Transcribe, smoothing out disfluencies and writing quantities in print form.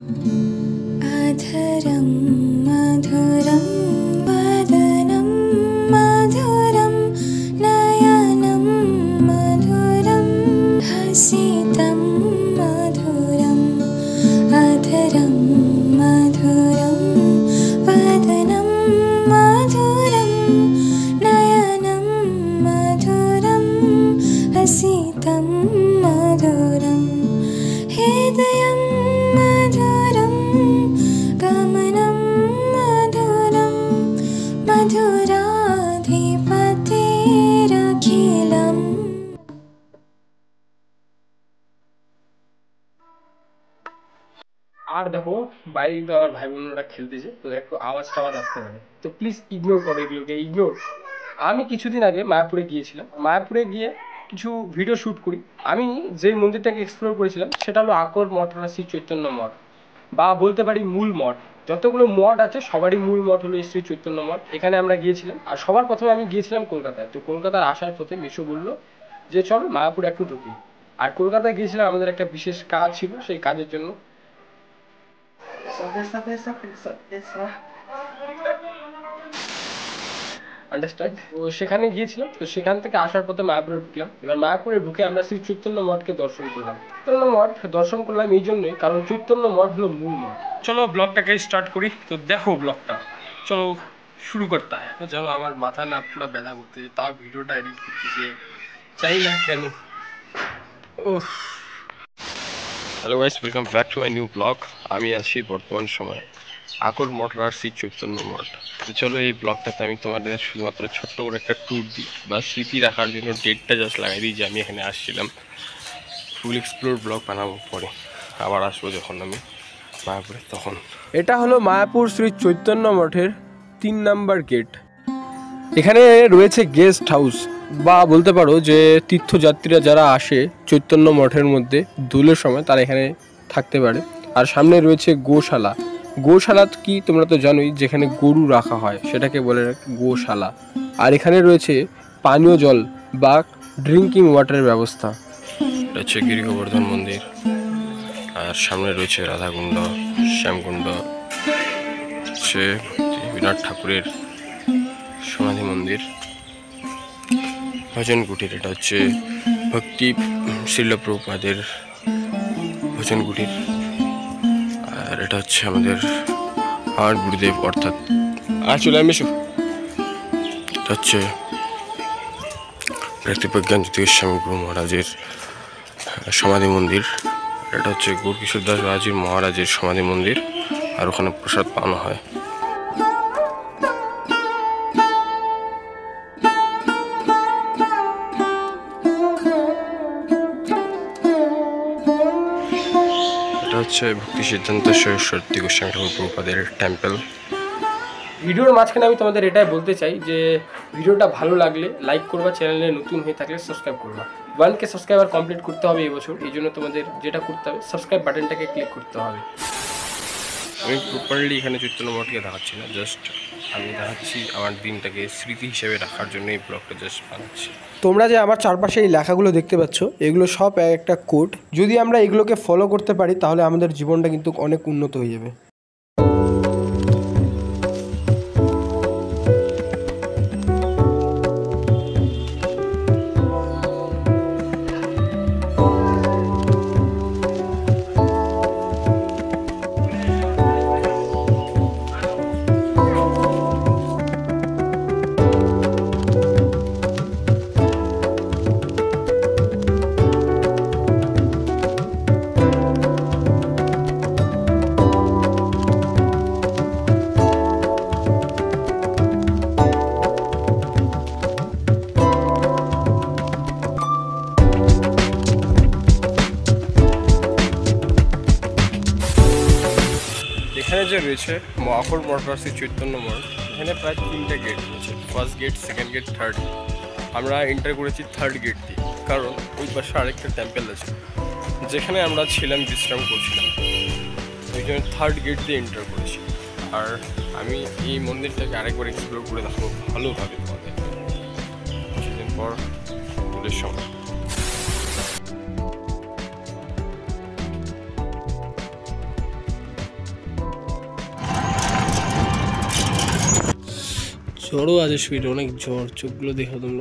अधरं मधुरं वदनं मधुरं नयनं मधुरं हसितं मधुरम् अधरं मधुरं वदनं मधुरं नयनं मधुरं हसितं मधुरं हृदयं मधुरं गमनं मधुरं मधुराधिपतेरखिलम्। আর দেখো বাইরে কিন্তু আমার ভাই বোনরা খেলতেছে, তো একটু আওয়াজ টাওয়াজ আসতে পারে, তো প্লিজ ইগনোর করো এগুলোকে, ইগনোর। আমি কিছুদিন আগে মায়াপুরে গিয়েছিলাম, মায়াপুরে গিয়ে কিছু ভিডিও শ্যুট করি। আমি যে মন্দিরটাকে এক্সপ্লোর করেছিলাম সেটা হলো আকর মঠ, শ্রী চৈতন্য মঠ, বা বলতে পারি মূল মঠ। যতগুলো মঠ আছে সবারই মূল মঠ হলো শ্রী চৈতন্য মঠ। এখানে আমরা গিয়েছিলাম, আর সবার প্রথমে আমি গিয়েছিলাম কলকাতায়। তো কলকাতার আসার পথে মিশো বললো যে চল মায়াপুর একটু ঢুকি। আর কলকাতায় গিয়েছিলাম আমাদের একটা বিশেষ কাজ ছিল, সেই কাজের জন্য। আন্ডারস্ট্যান্ড, তো সেখানে গিয়েছিলাম। তো সেখান থেকে আসার পথে মায়াপুরে ঢুকলাম। এবার মায়াপুরে ঢুকে আমরা শ্রী চৈতন্য মঠকে দর্শন করলাম। চৈতন্য মঠ দর্শন করলাম এই জন্যই কারণ চৈতন্য মঠ হলো মূল মঠ। চলো ব্লগটাকে স্টার্ট করি। তো দেখো ব্লগটা, চলো শুরু করতে হয়। চলো, আমার মাথা না পুরো ব্যথা করতেছে, তাও ভিডিওটা এডিট করতেছে, চাই না কেন। Oh, hello guys, welcome back to my new blog. আমি আছি বর্তমান সময়ে আকর মঠ আর শ্রী চৈতন্য মঠ। তো চলো এই ব্লগটাতে আমি তোমাদের শুধুমাত্র ছোট্ট করে একটা ট্যুর দিই, বা স্মৃতি রাখার জন্য ডেটটা জাস্ট লাগাই দিই যে আমি এখানে আসছিলাম। ফুল এক্সপ্লোর ব্লগ বানাবো পরে, আবার আসবো যখন আমি মায়াপুরে তখন। এটা হলো মায়াপুর শ্রী চৈতন্য মঠের 3 নাম্বার গেট। এখানে রয়েছে গেস্ট হাউস, বা বলতে পারো যে তীর্থযাত্রীরা যারা আসে চৈতন্য মঠের মধ্যে দোলের সময় তারা এখানে থাকতে পারে। আর সামনে রয়েছে গোশালা। গোশালা কি তোমরা তো জানোই, যেখানে গরু রাখা হয় সেটাকে বলে গোশালা। আর এখানে রয়েছে পানীয় জল বা ড্রিঙ্কিং ওয়াটারের ব্যবস্থা। এটা হচ্ছে গিরি গোবর্ধন মন্দির, আর সামনে রয়েছে রাধাকুণ্ড, শ্যামকুণ্ড, হচ্ছে বিরাট ঠাকুরের সমাধি মন্দির, ভজন কুটির। এটা হচ্ছে ভক্তি শিল প্রভুপাদের ভজন কুটির। আর এটা হচ্ছে আমাদের আর গুরুদেব, অর্থাৎ আর চলে আমি এটা হচ্ছে ব্যক্তিপ্রজ্ঞান জ্যোতিস্বামী গুরু মহারাজের সমাধি মন্দির। এটা হচ্ছে গৌরকিশোর দাস বাবাজি মহারাজের সমাধি মন্দির, আর ওখানে প্রসাদ পাওয়া হয়। এটা হচ্ছে ভক্তি সিদ্ধান্ত সরস্বতী গোস্বামী ঠাকুর প্রভুপাদের টেম্পল। ভিডিওর মাঝখানে আমি তোমাদের এটাই বলতে চাই যে ভিডিওটা ভালো লাগলে লাইক করবা, চ্যানেলে নতুন হয়ে থাকলে সাবস্ক্রাইব করবা। 1K সাবস্ক্রাইবার কমপ্লিট করতে হবে এবছর, এই জন্য তোমাদের যেটা করতে হবে সাবস্ক্রাইব বাটনটাকে ক্লিক করতে হবে। আমি প্রপারলি এখানে চৈতন্য মঠকে দেখাচ্ছি না, জাস্ট আমি দেখাচ্ছি আমার দিনটাকে স্মৃতি হিসেবে রাখার জন্য এই ব্লগটা জাস্ট বানাচ্ছি। তোমরা যে আমার চারপাশে এই লেখাগুলো দেখতে পাচ্ছ, এগুলো সব একটা কোড। যদি আমরা এগুলোকে ফলো করতে পারি তাহলে আমাদের জীবনটা কিন্তু অনেক উন্নত হয়ে যাবে। এখানে যে রয়েছে আকর মঠ আর শ্রী চৈতন্য মঠ, এখানে প্রায় 3টা গেট রয়েছে, first gate, second gate, third. আমরা এন্টার করেছি থার্ড গেট দিয়ে, কারণ ওই পাশে আরেকটা টেম্পল আছে যেখানে আমরা ছিলাম, বিশ্রাম করছিলাম, ওই জন্য থার্ড গেট দিয়ে এন্টার করেছি। আর আমি এই মন্দিরটাকে আরেকবার এক্সপ্লোর করে দেখাবো ভালোভাবে তোমাদের কিছুদিন পর তোদের সময়। ঝড়ও আছে শরীরে, অনেক ঝড়, চোখগুলো দেখো তোমরা।